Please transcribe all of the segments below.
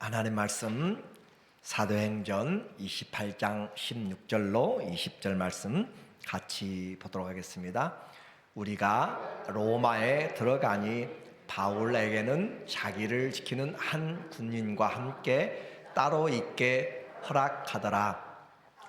하나님 말씀 사도행전 28장 16절로 20절 말씀 같이 보도록 하겠습니다. 우리가 로마에 들어가니 바울에게는 자기를 지키는 한 군인과 함께 따로 있게 허락하더라.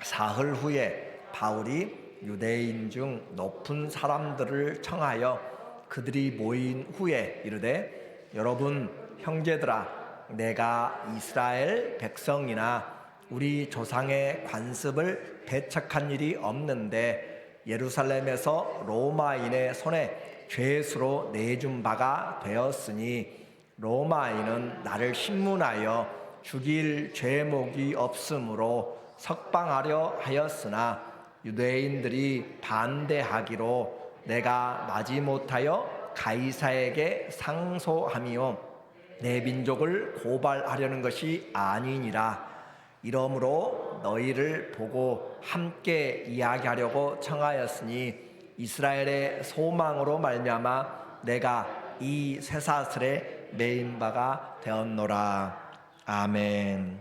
사흘 후에 바울이 유대인 중 높은 사람들을 청하여 그들이 모인 후에 이르되, 여러분 형제들아, 내가 이스라엘 백성이나 우리 조상의 관습을 배척한 일이 없는데 예루살렘에서 로마인의 손에 죄수로 내준 바가 되었으니 로마인은 나를 신문하여 죽일 죄목이 없으므로 석방하려 하였으나 유대인들이 반대하기로 내가 마지못하여 가이사에게 상소하며 내 민족을 고발하려는 것이 아니니라. 이러므로 너희를 보고 함께 이야기하려고 청하였으니 이스라엘의 소망으로 말미암아 내가 이 쇠사슬에 매인 바가 되었노라. 아멘.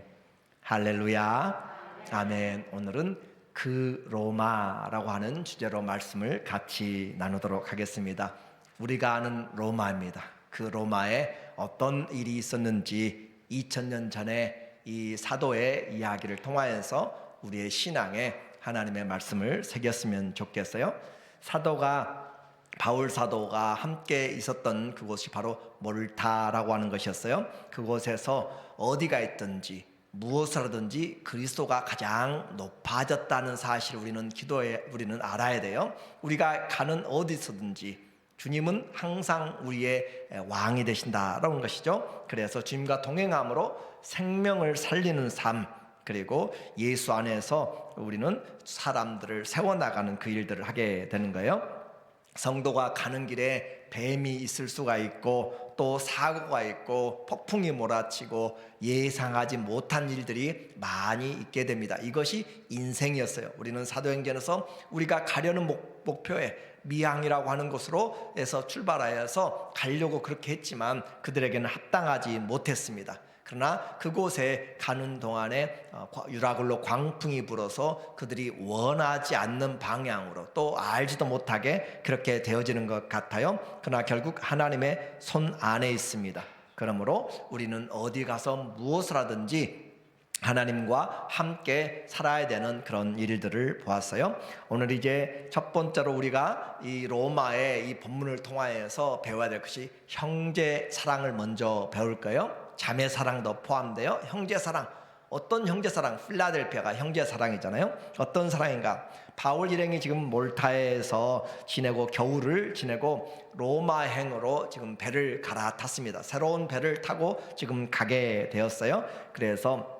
할렐루야. 아멘. 오늘은 그 로마라고 하는 주제로 말씀을 같이 나누도록 하겠습니다. 우리가 아는 로마입니다. 그 로마에 어떤 일이 있었는지 2000년 전에 이 사도의 이야기를 통하여서 우리의 신앙에 하나님의 말씀을 새겼으면 좋겠어요. 바울 사도가 함께 있었던 그곳이 바로 몰타라고 하는 것이었어요. 그곳에서 어디가 있든지 무엇을 하든지 그리스도가 가장 높아졌다는 사실을 우리는 알아야 돼요. 우리가 가는 어디서든지 주님은 항상 우리의 왕이 되신다라는 것이죠. 그래서 주님과 동행함으로 생명을 살리는 삶, 그리고 예수 안에서 우리는 사람들을 세워나가는 그 일들을 하게 되는 거예요. 성도가 가는 길에 뱀이 있을 수가 있고 또 사고가 있고 폭풍이 몰아치고 예상하지 못한 일들이 많이 있게 됩니다. 이것이 인생이었어요. 우리는 사도행전에서 우리가 가려는 목표에 미항이라고 하는 곳으로 해서 출발하여서 가려고 그렇게 했지만 그들에게는 합당하지 못했습니다. 그러나 그곳에 가는 동안에 유라굴로 광풍이 불어서 그들이 원하지 않는 방향으로 또 알지도 못하게 그렇게 되어지는 것 같아요. 그러나 결국 하나님의 손 안에 있습니다. 그러므로 우리는 어디 가서 무엇을 하든지 하나님과 함께 살아야 되는 그런 일들을 보았어요. 오늘 이제 첫 번째로 우리가 이 로마의 이 본문을 통하여서 배워야 될 것이 형제 사랑을 먼저 배울 거예요. 자매 사랑도 포함돼요. 형제 사랑, 어떤 형제 사랑? 필라델피아가 형제 사랑이잖아요. 어떤 사랑인가? 바울 일행이 지금 몰타에서 겨울을 지내고 로마행으로 지금 배를 갈아탔습니다. 새로운 배를 타고 지금 가게 되었어요. 그래서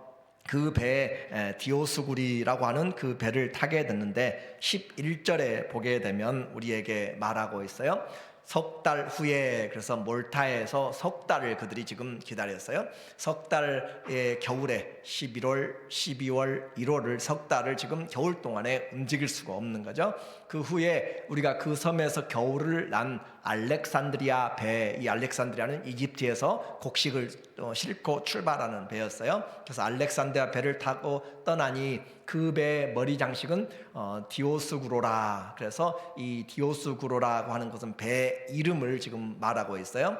그 배에 디오스구리라고 하는 그 배를 타게 됐는데 11절에 보게 되면 우리에게 말하고 있어요. 석 달 후에, 그래서 몰타에서 석 달을 그들이 지금 기다렸어요. 석 달의 겨울에 11월, 12월, 1월을 석 달을 지금 겨울 동안에 움직일 수가 없는 거죠. 그 후에 우리가 그 섬에서 겨울을 난 알렉산드리아 배, 이 알렉산드리아는 이집트에서 곡식을 싣고 출발하는 배였어요. 그래서 알렉산드리아 배를 타고 떠나니 그 배의 머리 장식은 디오스구로라. 그래서 이 디오스구로라고 하는 것은 배 이름을 지금 말하고 있어요.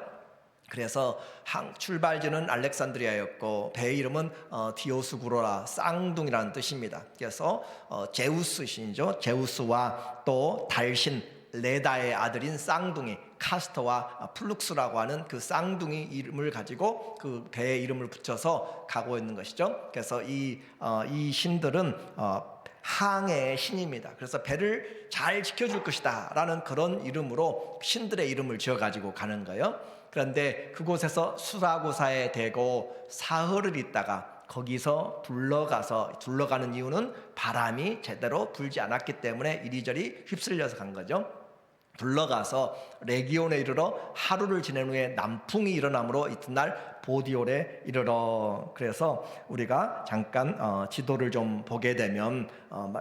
그래서 출발지는 알렉산드리아였고 배 이름은 디오스구로라, 쌍둥이라는 뜻입니다. 그래서 제우스 신이죠. 제우스와 또 달신 레다의 아들인 쌍둥이 카스터와 플룩스라고 하는 그 쌍둥이 이름을 가지고 그 배의 이름을 붙여서 가고 있는 것이죠. 그래서 이 신들은 항해의 신입니다. 그래서 배를 잘 지켜줄 것이다 라는 그런 이름으로 신들의 이름을 지어가지고 가는 거예요. 그런데 그곳에서 수라고사에 대고 사흘을 있다가 거기서 둘러가는 이유는 바람이 제대로 불지 않았기 때문에 이리저리 휩쓸려서 간 거죠. 둘러가서 레기온에 이르러 하루를 지낸 후에 남풍이 일어나므로 이튿날 보디올에 이르러. 그래서 우리가 잠깐 지도를 좀 보게 되면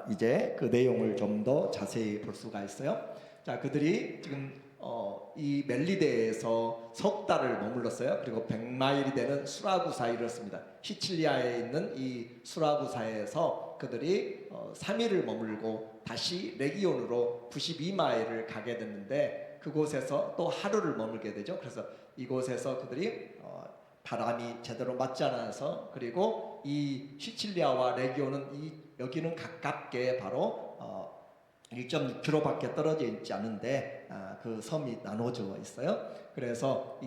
이제 그 내용을 좀 더 자세히 볼 수가 있어요. 자, 그들이 지금 이 멜리데에서 석 달을 머물렀어요. 그리고 100마일이 되는 수라구사에 이르렀습니다. 시칠리아에 있는 이 수라구사에서 그들이 3일을 머물고 다시 레기온으로 92마일을 가게 됐는데 그곳에서 또 하루를 머물게 되죠. 그래서 이곳에서 그들이 바람이 제대로 맞지 않아서, 그리고 이 시칠리아와 레기온은 여기는 가깝게 바로 1.6km밖에 떨어져 있지 않은데 그 섬이 나눠져 있어요. 그래서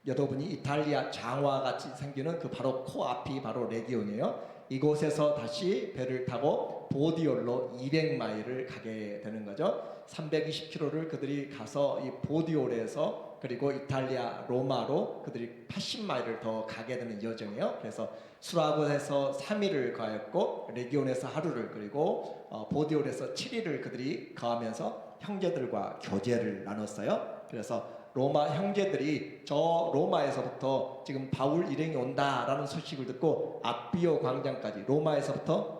여러분이 이탈리아 장화 같이 생기는 그 바로 코앞이 바로 레기온이에요. 이곳에서 다시 배를 타고 보디올로 200마일을 가게 되는 거죠. 320km를 그들이 가서 이 보디올에서, 그리고 이탈리아 로마로 그들이 80마일을 더 가게 되는 여정이에요. 그래서 수라고에서 3일을 가했고 레기온에서 하루를, 그리고 보디올에서 7일을 그들이 가하면서 형제들과 교제를 나눴어요. 그래서 로마 형제들이 저 로마에서부터 지금 바울 일행이 온다라는 소식을 듣고 아비오 광장까지 로마에서부터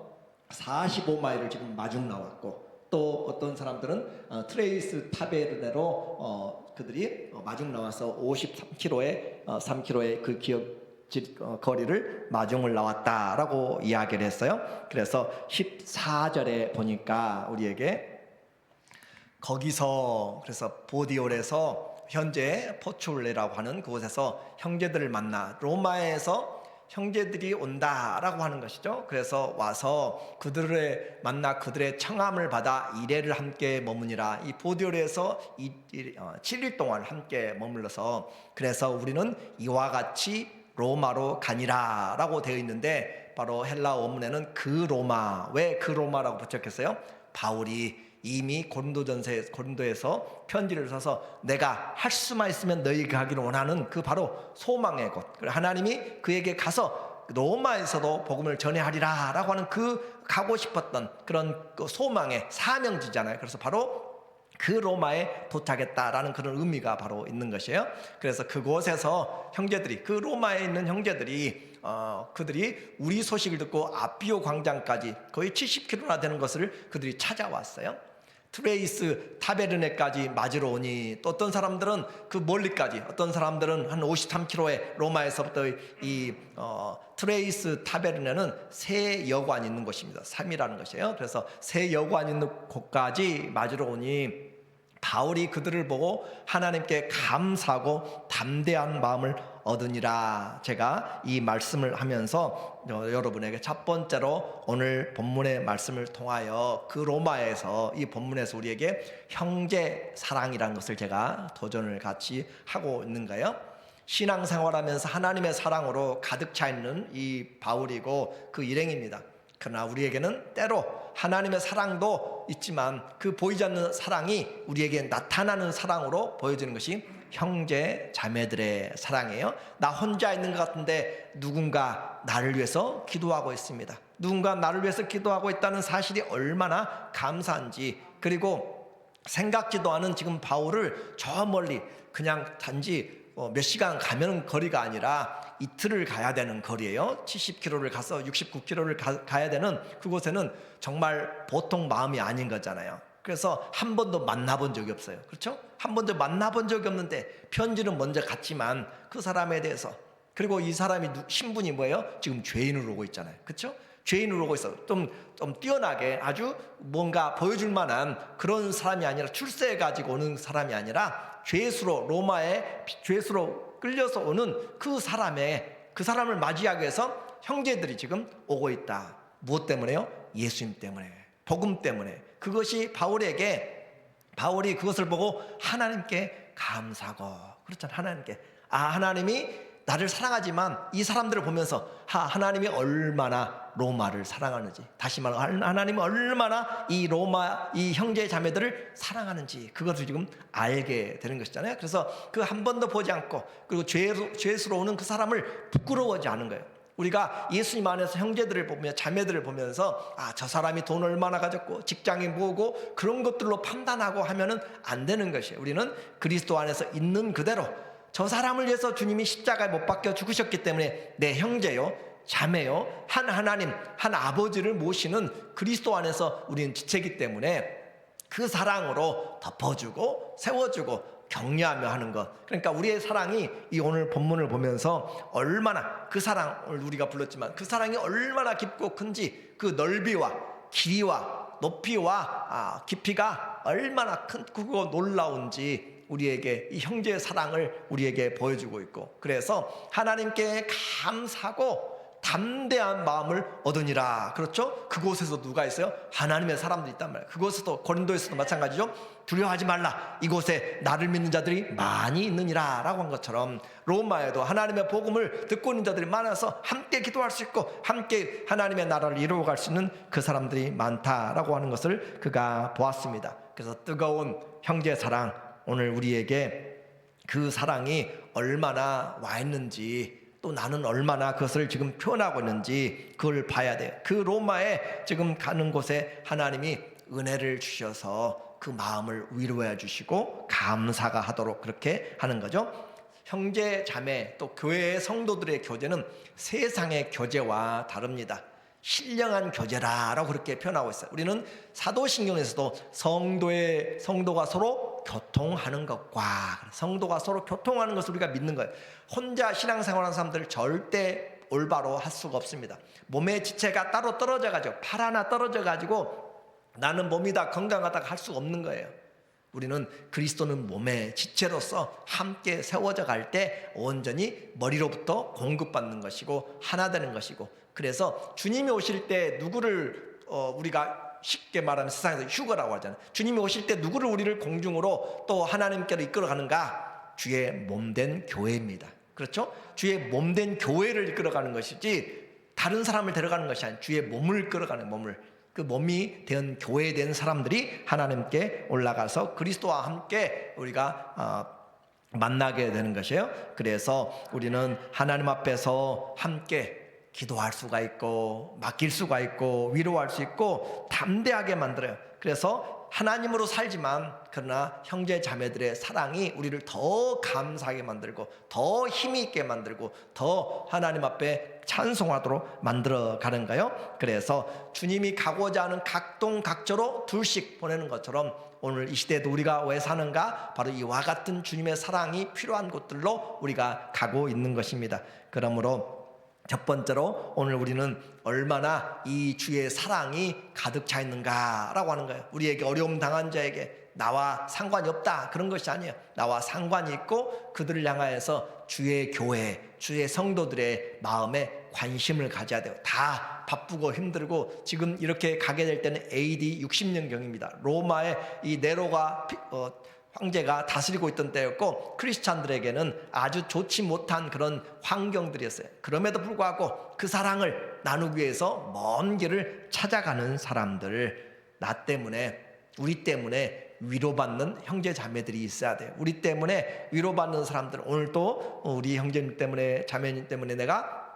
45마일을 지금 마중 나왔고, 또 어떤 사람들은 트레이스 타베르네로 그들이 마중 나와서 53km의 3km의 그 거리를 마중을 나왔다라고 이야기를 했어요. 그래서 14절에 보니까 우리에게 거기서, 그래서 보디올에서 현재 포출레라고 하는 그곳에서 형제들을 만나, 로마에서 형제들이 온다라고 하는 것이죠. 그래서 와서 그들을 만나 그들의 청함을 받아 이레를 함께 머무니라. 이 보디올에서 7일 동안 함께 머물러서, 그래서 우리는 이와 같이 로마로 가니라 라고 되어 있는데, 바로 헬라 원문에는 그 로마, 왜 그 로마라고 붙였겠어요? 바울이 이미 고린도에서 편지를 써서 내가 할 수만 있으면 너희가 가기를 원하는 그 바로 소망의 곳, 하나님이 그에게 가서 로마에서도 복음을 전해하리라 라고 하는 그 가고 싶었던 그런 소망의 사명지잖아요. 그래서 바로 그 로마에 도착했다라는 그런 의미가 바로 있는 것이에요. 그래서 그곳에서 형제들이, 그 로마에 있는 형제들이 그들이 우리 소식을 듣고 아비오 광장까지 거의 70km나 되는 것을 그들이 찾아왔어요. 트레이스 타베르네까지 맞으러 오니, 또 어떤 사람들은 그 멀리까지, 어떤 사람들은 한 53km의 로마에서부터 이 트레이스 타베르네는 새 여관 있는 곳입니다. 3이라는 것이에요. 그래서 새 여관 있는 곳까지 맞으러 오니 바울이 그들을 보고 하나님께 감사하고 담대한 마음을 얻으니라. 제가 이 말씀을 하면서 여러분에게 첫 번째로 오늘 본문의 말씀을 통하여 그 로마에서, 이 본문에서 우리에게 형제 사랑이라는 것을 제가 도전을 같이 하고 있는 거예요. 신앙생활하면서 하나님의 사랑으로 가득 차 있는 이 바울이고 그 일행입니다. 그러나 우리에게는 때로 하나님의 사랑도 있지만 그 보이지 않는 사랑이 우리에게 나타나는 사랑으로 보여지는 것이 형제 자매들의 사랑이에요. 나 혼자 있는 것 같은데 누군가 나를 위해서 기도하고 있습니다. 누군가 나를 위해서 기도하고 있다는 사실이 얼마나 감사한지, 그리고 생각지도 않은 지금 바울을 저 멀리 그냥 단지 몇 시간 가면 거리가 아니라 이틀을 가야 되는 거리예요. 70km를 가서 69km를 가야 되는 그곳에는 정말 보통 마음이 아닌 거잖아요. 그래서 한 번도 만나본 적이 없어요. 그렇죠? 한 번도 만나본 적이 없는데 편지는 먼저 갔지만 그 사람에 대해서, 그리고 이 사람이 신분이 뭐예요? 지금 죄인으로 오고 있잖아요. 그렇죠? 죄인으로 오고 있어. 좀 뛰어나게 아주 뭔가 보여줄 만한 그런 사람이 아니라, 출세 가지고 오는 사람이 아니라 죄수로, 로마의 죄수로 끌려서 오는 그 사람을 맞이하기 위해서 형제들이 지금 오고 있다. 무엇 때문에요? 예수님 때문에, 복음 때문에. 그것이 바울이 그것을 보고 하나님께 감사하고, 그렇잖아요. 하나님께, 하나님이 나를 사랑하지만 이 사람들을 보면서 하나님이 얼마나 로마를 사랑하는지, 다시 말해 하나님이 얼마나 이 로마, 이 형제 자매들을 사랑하는지 그것을 지금 알게 되는 것이잖아요. 그래서 그 한 번도 보지 않고, 그리고 죄수로 오는 그 사람을 부끄러워하지 않은 거예요. 우리가 예수님 안에서 형제들을 보며 자매들을 보면서 저 사람이 돈 얼마나 가졌고 직장이 뭐고 그런 것들로 판단하고 하면은 안 되는 것이에요. 우리는 그리스도 안에서 있는 그대로, 저 사람을 위해서 주님이 십자가에 못 박혀 죽으셨기 때문에 내 형제요, 자매요, 한 하나님, 한 아버지를 모시는 그리스도 안에서 우리는 지체이기 때문에 그 사랑으로 덮어주고 세워주고 격려하며 하는 것. 그러니까 우리의 사랑이 이 오늘 본문을 보면서 얼마나 그 사랑을 우리가 불렀지만 그 사랑이 얼마나 깊고 큰지, 그 넓이와 길이와 높이와 깊이가 얼마나 크고 놀라운지 우리에게 이 형제의 사랑을 우리에게 보여주고 있고, 그래서 하나님께 감사하고 담대한 마음을 얻으니라. 그렇죠? 그곳에서 누가 있어요? 하나님의 사람들이 있단 말이에요. 그곳에도, 고린도에서도 마찬가지죠. 두려워하지 말라, 이곳에 나를 믿는 자들이 많이 있느니라 라고 한 것처럼 로마에도 하나님의 복음을 듣고 있는 자들이 많아서 함께 기도할 수 있고 함께 하나님의 나라를 이루어갈 수 있는 그 사람들이 많다라고 하는 것을 그가 보았습니다. 그래서 뜨거운 형제 사랑, 오늘 우리에게 그 사랑이 얼마나 와 있는지, 또 나는 얼마나 그것을 지금 표현하고 있는지 그걸 봐야 돼요. 그 로마에 지금 가는 곳에 하나님이 은혜를 주셔서 그 마음을 위로해 주시고 감사가 하도록 그렇게 하는 거죠. 형제 자매 또 교회의 성도들의 교제는 세상의 교제와 다릅니다. 신령한 교제라라고 그렇게 표현하고 있어요. 우리는 사도신경에서도 성도가 서로 교통하는 것과, 성도가 서로 교통하는 것을 우리가 믿는 거예요. 혼자 신앙생활하는 사람들 절대 올바로 할 수가 없습니다. 몸의 지체가 따로 떨어져가지고, 팔 하나 떨어져가지고 나는 몸이다 건강하다 할 수가 없는 거예요. 우리는 그리스도는 몸의 지체로서 함께 세워져 갈 때 온전히 머리로부터 공급받는 것이고 하나 되는 것이고, 그래서 주님이 오실 때 누구를 우리가 쉽게 말하면 세상에서 휴거라고 하잖아요. 주님이 오실 때 누구를 우리를 공중으로 또 하나님께로 이끌어가는가? 주의 몸된 교회입니다. 그렇죠? 주의 몸된 교회를 이끌어가는 것이지 다른 사람을 데려가는 것이 아니라 주의 몸을 끌어가는, 몸을, 그 몸이 된 교회에 된 사람들이 하나님께 올라가서 그리스도와 함께 우리가 만나게 되는 것이에요. 그래서 우리는 하나님 앞에서 함께 기도할 수가 있고 맡길 수가 있고 위로할 수 있고 담대하게 만들어요. 그래서 하나님으로 살지만 그러나 형제 자매들의 사랑이 우리를 더 감사하게 만들고 더 힘이 있게 만들고 더 하나님 앞에 찬송하도록 만들어 가는 거예요. 그래서 주님이 가고자 하는 각동 각조로 둘씩 보내는 것처럼 오늘 이 시대에도 우리가 왜 사는가? 바로 이와 같은 주님의 사랑이 필요한 곳들로 우리가 가고 있는 것입니다. 그러므로 첫 번째로 오늘 우리는 얼마나 이 주의 사랑이 가득 차 있는가라고 하는 거예요. 우리에게 어려움 당한 자에게 나와 상관이 없다 그런 것이 아니에요. 나와 상관이 있고 그들을 향하여서 주의 교회, 주의 성도들의 마음에 관심을 가져야 돼요. 다 바쁘고 힘들고 지금 이렇게 가게 될 때는 AD 60년경입니다. 로마의 이 네로가 황제가 다스리고 있던 때였고 크리스찬들에게는 아주 좋지 못한 그런 환경들이었어요. 그럼에도 불구하고 그 사랑을 나누기 위해서 먼 길을 찾아가는 사람들, 나 때문에, 우리 때문에 위로받는 형제 자매들이 있어야 돼요. 우리 때문에 위로받는 사람들, 오늘도 우리 형제님 때문에, 자매님 때문에 내가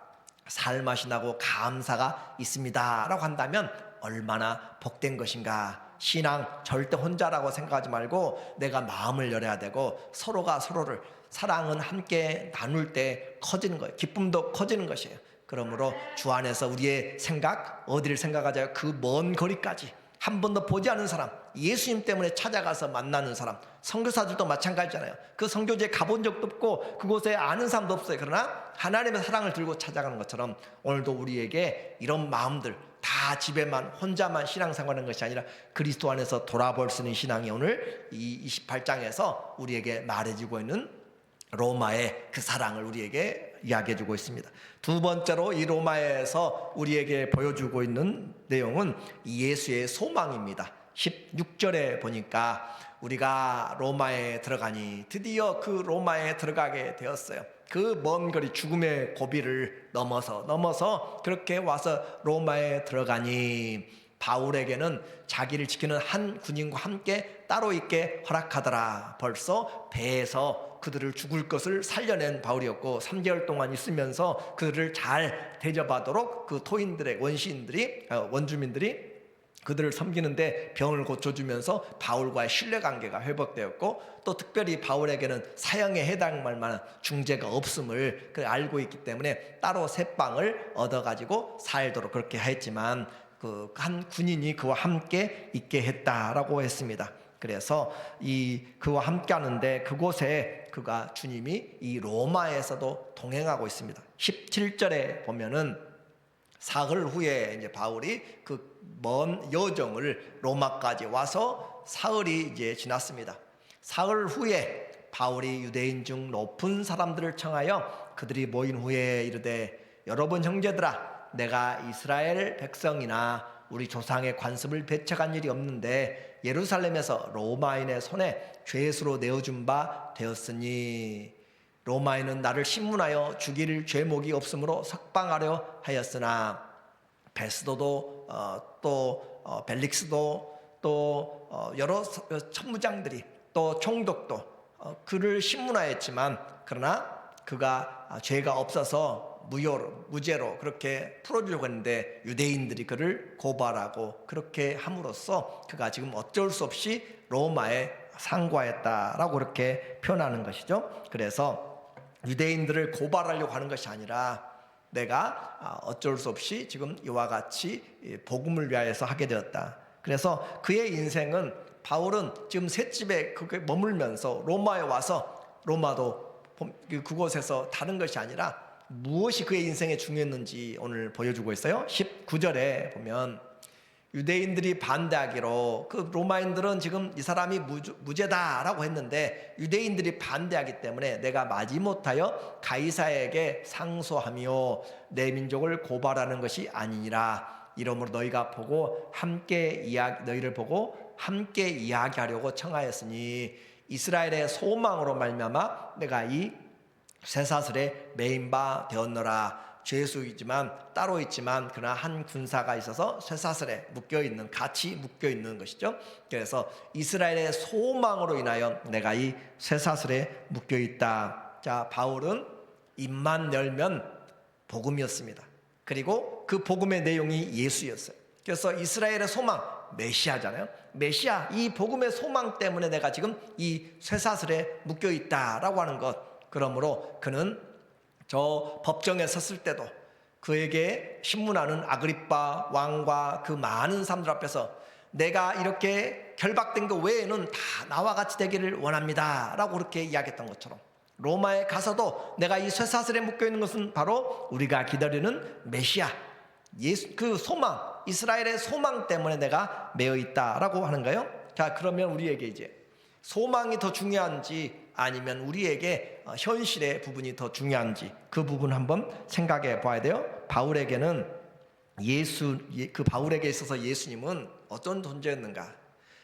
살맛이 나고 감사가 있습니다 라고 한다면 얼마나 복된 것인가. 신앙 절대 혼자라고 생각하지 말고 내가 마음을 열어야 되고 서로가 서로를, 사랑은 함께 나눌 때 커지는 거예요. 기쁨도 커지는 것이에요. 그러므로 주 안에서 우리의 생각, 어디를 생각하자요? 그 먼 거리까지 한 번도 보지 않은 사람, 예수님 때문에 찾아가서 만나는 사람, 선교사들도 마찬가지잖아요. 그 선교지에 가본 적도 없고 그곳에 아는 사람도 없어요. 그러나 하나님의 사랑을 들고 찾아가는 것처럼 오늘도 우리에게 이런 마음들, 다 집에만 혼자만 신앙생활하는 것이 아니라 그리스도 안에서 돌아볼 수 있는 신앙이 오늘 이 28장에서 우리에게 말해주고 있는 로마의 그 사랑을 우리에게 이야기해주고 있습니다. 두 번째로 이 로마에서 우리에게 보여주고 있는 내용은 예수의 소망입니다. 16절에 보니까 우리가 로마에 들어가니, 드디어 그 로마에 들어가게 되었어요. 그 먼 거리 죽음의 고비를 넘어서 그렇게 와서 로마에 들어가니 바울에게는 자기를 지키는 한 군인과 함께 따로 있게 허락하더라. 벌써 배에서 그들을 죽을 것을 살려낸 바울이었고 3개월 동안 있으면서 그들을 잘 대접하도록 그 토인들의 원주민들이 그들을 섬기는데 병을 고쳐주면서 바울과의 신뢰관계가 회복되었고, 또 특별히 바울에게는 사형에 해당할 만한 중죄가 없음을 알고 있기 때문에 따로 새방을 얻어가지고 살도록 그렇게 했지만 그 한 군인이 그와 함께 있게 했다라고 했습니다. 그래서 그와 함께 하는데 그곳에 주님이 이 로마에서도 동행하고 있습니다. 17절에 보면은 사흘 후에 이제 바울이 그 먼 여정을 로마까지 와서 사흘이 이제 지났습니다. 사흘 후에 바울이 유대인 중 높은 사람들을 청하여 그들이 모인 후에 이르되 여러분 형제들아, 내가 이스라엘 백성이나 우리 조상의 관습을 배척한 일이 없는데 예루살렘에서 로마인의 손에 죄수로 내어준 바 되었으니 로마인은 나를 신문하여 죽일 죄목이 없으므로 석방하려 하였으나 베스도도 또 벨릭스도 또 여러 천부장들이 또 총독도 그를 신문하였지만 그러나 그가 죄가 없어서 무죄로 그렇게 풀어주려고 했는데 유대인들이 그를 고발하고 그렇게 함으로써 그가 지금 어쩔 수 없이 로마에 상고하였다라고 그렇게 표현하는 것이죠. 그래서 유대인들을 고발하려고 하는 것이 아니라 내가 어쩔 수 없이 지금 이와 같이 복음을 위하여서 하게 되었다. 그래서 그의 인생은 바울은 지금 셋집에 머물면서 로마에 와서 로마도 그곳에서 다른 것이 아니라 무엇이 그의 인생에 중요했는지 오늘 보여주고 있어요. 19절에 보면 유대인들이 반대하기로 그 로마인들은 지금 이 사람이 무죄다라고 했는데 유대인들이 반대하기 때문에 내가 마지못하여 가이사에게 상소하며 내 민족을 고발하는 것이 아니니라. 이러므로 너희를 보고 함께 이야기하려고 청하였으니 이스라엘의 소망으로 말미암아 내가 이 쇠사슬에 매인 바 되었노라. 죄수이지만 따로 있지만 그러나 한 군사가 있어서 쇠사슬에 같이 묶여 있는 것이죠. 그래서 이스라엘의 소망으로 인하여 내가 이 쇠사슬에 묶여 있다. 자, 바울은 입만 열면 복음이었습니다. 그리고 그 복음의 내용이 예수였어요. 그래서 이스라엘의 소망, 메시아잖아요. 메시아, 이 복음의 소망 때문에 내가 지금 이 쇠사슬에 묶여 있다라고 하는 것. 그러므로 그는 저 법정에 섰을 때도 그에게 신문하는 아그리빠 왕과 그 많은 사람들 앞에서 내가 이렇게 결박된 것 외에는 다 나와 같이 되기를 원합니다 라고 그렇게 이야기했던 것처럼 로마에 가서도 내가 이 쇠사슬에 묶여있는 것은 바로 우리가 기다리는 메시아, 예수, 그 소망, 이스라엘의 소망 때문에 내가 매여 있다라고 하는 거예요. 자, 그러면 우리에게 이제 소망이 더 중요한지 아니면 우리에게 현실의 부분이 더 중요한지 그 부분 한번 생각해 봐야 돼요. 바울에게는 바울에게 있어서 예수님은 어떤 존재였는가?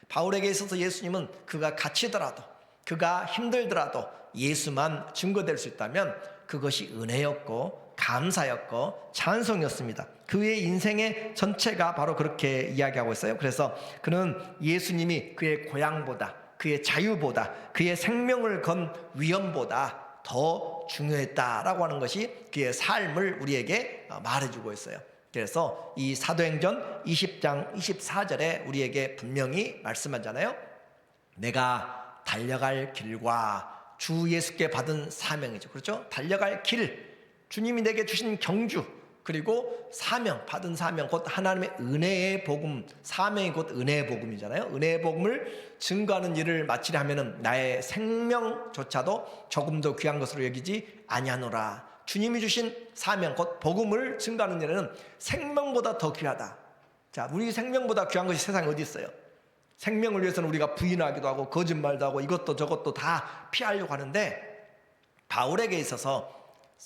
바울에게 있어서 예수님은 그가 갇히더라도 그가 힘들더라도 예수만 증거될 수 있다면 그것이 은혜였고 감사였고 찬송이었습니다. 그의 인생의 전체가 바로 그렇게 이야기하고 있어요. 그래서 그는 예수님이 그의 고향보다 그의 자유보다 그의 생명을 건 위엄보다 더 중요했다라고 하는 것이 그의 삶을 우리에게 말해주고 있어요. 그래서 이 사도행전 20장 24절에 우리에게 분명히 말씀하잖아요. 내가 달려갈 길과 주 예수께 받은 사명이죠. 그렇죠? 달려갈 길, 주님이 내게 주신 경주, 그리고 사명, 받은 사명, 곧 하나님의 은혜의 복음, 사명이 곧 은혜의 복음이잖아요. 은혜의 복음을 증거하는 일을 마치려 하면은 나의 생명조차도 조금 더 귀한 것으로 여기지 아니하노라. 주님이 주신 사명, 곧 복음을 증거하는 일에는 생명보다 더 귀하다. 자, 우리 생명보다 귀한 것이 세상에 어디 있어요? 생명을 위해서는 우리가 부인하기도 하고 거짓말도 하고 이것도 저것도 다 피하려고 하는데 바울에게 있어서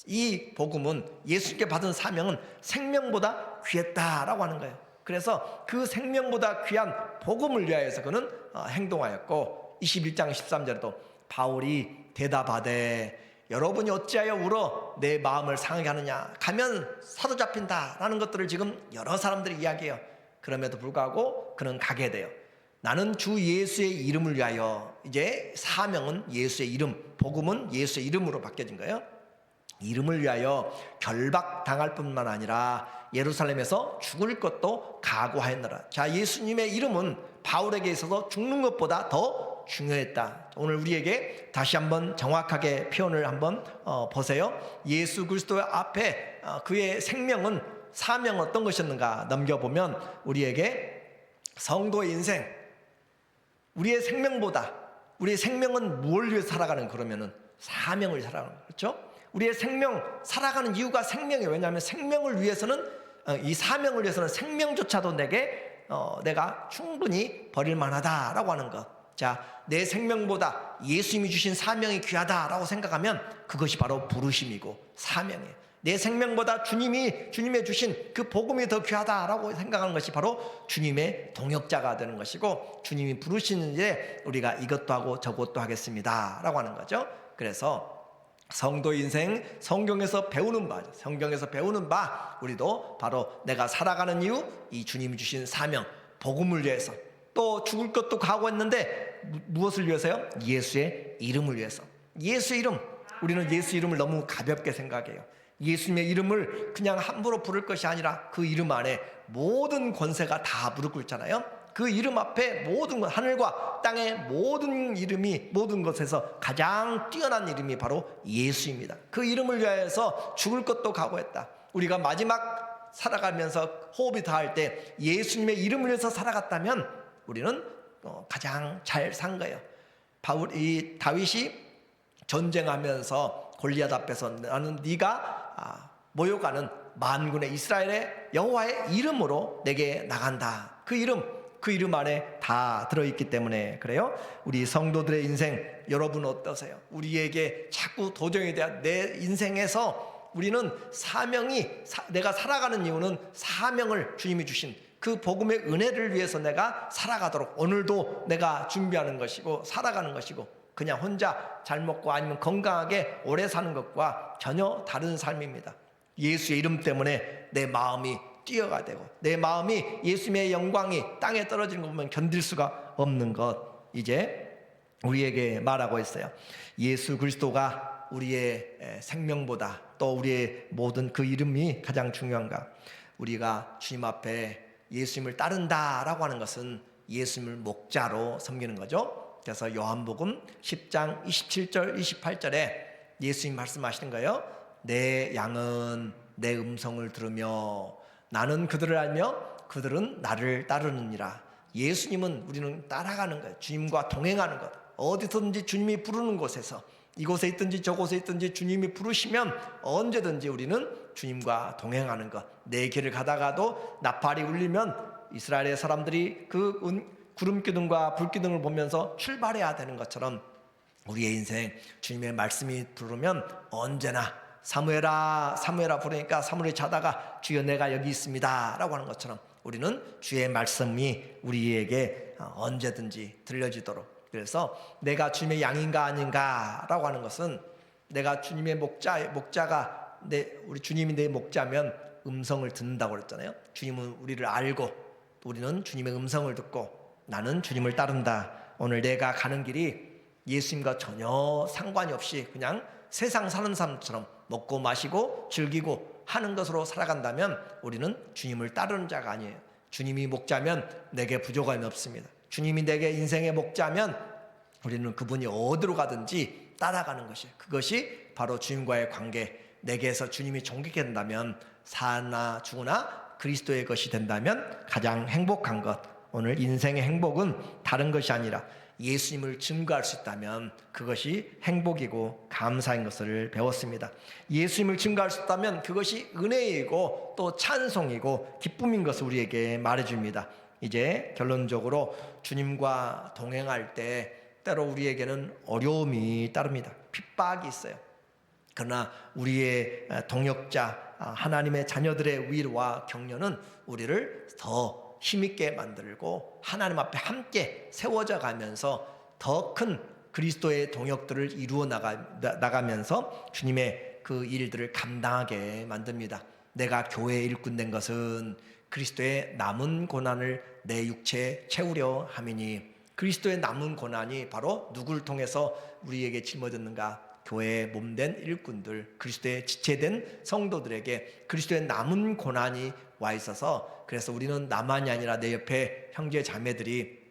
이 복음은 예수님께 받은 사명은 생명보다 귀했다라고 하는 거예요. 그래서 그 생명보다 귀한 복음을 위하여서 그는 행동하였고 21장 13절에도 바울이 대답하되 여러분이 어찌하여 울어 내 마음을 상하게 하느냐, 가면 사로잡힌다라는 것들을 지금 여러 사람들이 이야기해요. 그럼에도 불구하고 그는 가게 돼요. 나는 주 예수의 이름을 위하여, 이제 사명은 예수의 이름, 복음은 예수의 이름으로 바뀌어진 거예요. 이름을 위하여 결박당할 뿐만 아니라 예루살렘에서 죽을 것도 각오하였노라. 자, 예수님의 이름은 바울에게 있어서 죽는 것보다 더 중요했다. 오늘 우리에게 다시 한번 정확하게 표현을 한번 보세요. 예수 그리스도 앞에 그의 생명은, 사명은 어떤 것이었는가 넘겨보면 우리에게 성도의 인생, 우리의 생명보다, 우리의 생명은 무엇을 위해서 살아가는, 그러면은 사명을 살아가는, 그렇죠? 우리의 생명, 살아가는 이유가 생명이에요. 왜냐하면 생명을 위해서는, 이 사명을 위해서는 생명조차도 내가 충분히 버릴 만하다라고 하는 것. 자, 내 생명보다 예수님이 주신 사명이 귀하다라고 생각하면 그것이 바로 부르심이고 사명이에요. 내 생명보다 주님이 주신 그 복음이 더 귀하다라고 생각하는 것이 바로 주님의 동역자가 되는 것이고, 주님이 부르시는 일에 우리가 이것도 하고 저것도 하겠습니다라고 하는 거죠. 그래서 성도 인생, 성경에서 배우는 바, 우리도 바로 내가 살아가는 이유, 이 주님이 주신 사명, 복음을 위해서, 또 죽을 것도 각오했는데 무엇을 위해서요? 예수의 이름을 위해서. 예수의 이름, 우리는 예수 이름을 너무 가볍게 생각해요. 예수님의 이름을 그냥 함부로 부를 것이 아니라 그 이름 안에 모든 권세가 다 무릎 꿇잖아요. 그 이름 앞에 모든 것, 하늘과 땅의 모든 이름이, 모든 것에서 가장 뛰어난 이름이 바로 예수입니다. 그 이름을 위하여서 죽을 것도 각오했다. 우리가 마지막 살아가면서 호흡이 다할 때 예수님의 이름을 위해서 살아갔다면 우리는 가장 잘 산 거예요. 다윗이 전쟁하면서 골리앗 앞에서 나는 네가 모욕하는 만군의 이스라엘의 여호와의 이름으로 내게 나간다. 그 이름 안에 다 들어있기 때문에 그래요. 우리 성도들의 인생, 여러분 어떠세요? 우리에게 자꾸 도전이 돼야, 내 인생에서 우리는 내가 살아가는 이유는 사명을 주님이 주신 그 복음의 은혜를 위해서 내가 살아가도록 오늘도 내가 준비하는 것이고 살아가는 것이고, 그냥 혼자 잘 먹고 아니면 건강하게 오래 사는 것과 전혀 다른 삶입니다. 예수의 이름 때문에 내 마음이 뛰어가 되고, 내 마음이 예수님의 영광이 땅에 떨어지는 거 보면 견딜 수가 없는 것, 이제 우리에게 말하고 있어요. 예수 그리스도가 우리의 생명보다, 또 우리의 모든 그 이름이 가장 중요한가? 우리가 주님 앞에 예수님을 따른다라고 하는 것은 예수님을 목자로 섬기는 거죠. 그래서 요한복음 10장 27절 28절에 예수님 말씀하시는 거예요. 내 양은 내 음성을 들으며 나는 그들을 알며 그들은 나를 따르느니라. 예수님은 우리는 따라가는 거예요. 주님과 동행하는 것. 어디서든지 주님이 부르는 곳에서, 이곳에 있든지 저곳에 있든지 주님이 부르시면 언제든지 우리는 주님과 동행하는 것. 내 길을 가다가도 나팔이 울리면 이스라엘의 사람들이 그 구름기둥과 불기둥을 보면서 출발해야 되는 것처럼 우리의 인생, 주님의 말씀이 부르면 언제나 사무엘아 사무엘아 부르니까 사무엘이 자다가 주여 내가 여기 있습니다 라고 하는 것처럼 우리는 주의 말씀이 우리에게 언제든지 들려지도록, 그래서 내가 주님의 양인가 아닌가 라고 하는 것은, 내가 주님의 목자가 우리 주님이 내 목자면 음성을 듣는다고 그랬잖아요. 주님은 우리를 알고 우리는 주님의 음성을 듣고 나는 주님을 따른다. 오늘 내가 가는 길이 예수님과 전혀 상관이 없이 그냥 세상 사는 사람처럼 먹고 마시고 즐기고 하는 것으로 살아간다면 우리는 주님을 따르는 자가 아니에요. 주님이 목자면 내게 부족함이 없습니다. 주님이 내게 인생의 목자면 우리는 그분이 어디로 가든지 따라가는 것이에요. 그것이 바로 주님과의 관계, 내게서 주님이 존귀게 된다면, 사나 죽으나 그리스도의 것이 된다면 가장 행복한 것. 오늘 인생의 행복은 다른 것이 아니라 예수님을 증거할 수 있다면 그것이 행복이고 감사인 것을 배웠습니다. 예수님을 증거할 수 있다면 그것이 은혜이고 또 찬송이고 기쁨인 것을 우리에게 말해줍니다. 이제 결론적으로 주님과 동행할 때 때로 우리에게는 어려움이 따릅니다. 핍박이 있어요. 그러나 우리의 동역자 하나님의 자녀들의 위로와 격려는 우리를 더 힘있게 만들고 하나님 앞에 함께 세워져 가면서 더 큰 그리스도의 동역들을 이루어 나가면서 주님의 그 일들을 감당하게 만듭니다. 내가 교회의 일꾼 된 것은 그리스도의 남은 고난을 내 육체에 채우려 함이니, 그리스도의 남은 고난이 바로 누구를 통해서 우리에게 짊어졌는가? 교회의 몸된 일꾼들, 그리스도의 지체된 성도들에게 그리스도의 남은 고난이 와 있어서, 그래서 우리는 나만이 아니라 내 옆에 형제 자매들이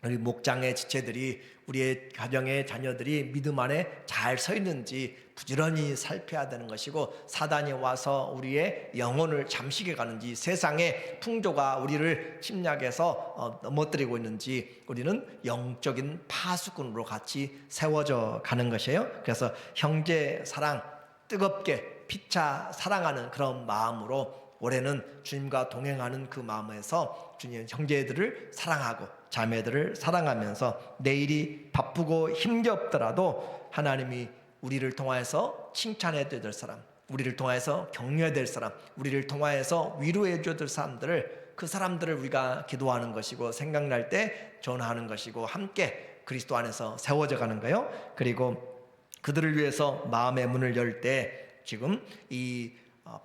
우리 목장의 지체들이, 우리의 가정의 자녀들이 믿음 안에 잘 서 있는지 부지런히 살펴야 되는 것이고, 사단이 와서 우리의 영혼을 잠식해 가는지, 세상의 풍조가 우리를 침략해서 넘어뜨리고 있는지 우리는 영적인 파수꾼으로 같이 세워져 가는 것이에요. 그래서 형제 사랑, 뜨겁게 피차 사랑하는 그런 마음으로 올해는 주님과 동행하는 그 마음에서 주님 형제들을 사랑하고 자매들을 사랑하면서 내일이 바쁘고 힘겹더라도 하나님이 우리를 통하여서 칭찬해 줄 사람, 우리를 통하여서 격려해 줄 사람, 우리를 통하여서 위로해 줄 사람들을, 그 사람들을 우리가 기도하는 것이고 생각날 때 전하는 것이고 함께 그리스도 안에서 세워져 가는 거예요. 그리고 그들을 위해서 마음의 문을 열 때 지금 이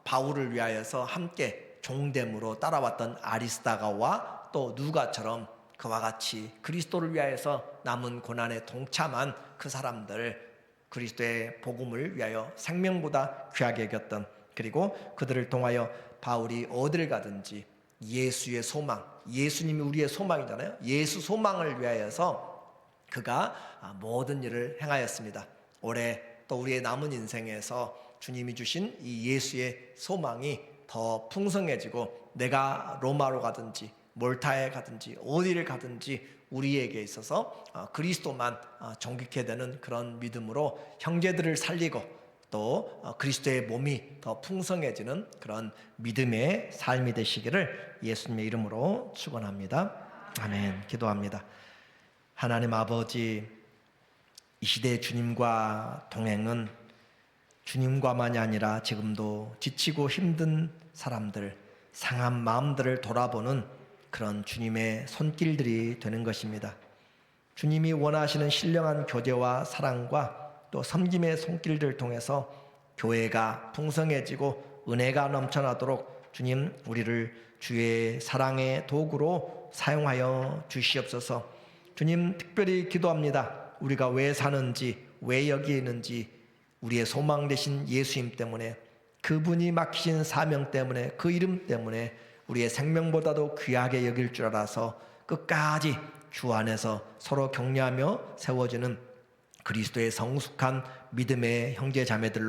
바울을 위하여서 함께 종됨으로 따라왔던 아리스다가와 또 누가처럼 그와 같이 그리스도를 위하여서 남은 고난에 동참한 그 사람들, 그리스도의 복음을 위하여 생명보다 귀하게 여겼던, 그리고 그들을 통하여 바울이 어디를 가든지 예수의 소망, 예수님이 우리의 소망이잖아요. 예수 소망을 위하여서 그가 모든 일을 행하였습니다. 올해 또 우리의 남은 인생에서 주님이 주신 이 예수의 소망이 더 풍성해지고, 내가 로마로 가든지 몰타에 가든지 어디를 가든지 우리에게 있어서 그리스도만 존귀케 되는 그런 믿음으로 형제들을 살리고 또 그리스도의 몸이 더 풍성해지는 그런 믿음의 삶이 되시기를 예수님의 이름으로 축원합니다. 아멘. 기도합니다. 하나님 아버지, 이 시대의 주님과 동행은 주님과만이 아니라 지금도 지치고 힘든 사람들, 상한 마음들을 돌아보는 그런 주님의 손길들이 되는 것입니다. 주님이 원하시는 신령한 교제와 사랑과 또 섬김의 손길들을 통해서 교회가 풍성해지고 은혜가 넘쳐나도록 주님, 우리를 주의 사랑의 도구로 사용하여 주시옵소서. 주님, 특별히 기도합니다. 우리가 왜 사는지, 왜 여기에 있는지 우리의 소망 되신 예수님 때문에, 그분이 맡기신 사명 때문에, 그 이름 때문에 우리의 생명보다도 귀하게 여길 줄 알아서 끝까지 주 안에서 서로 격려하며 세워지는 그리스도의 성숙한 믿음의 형제 자매들로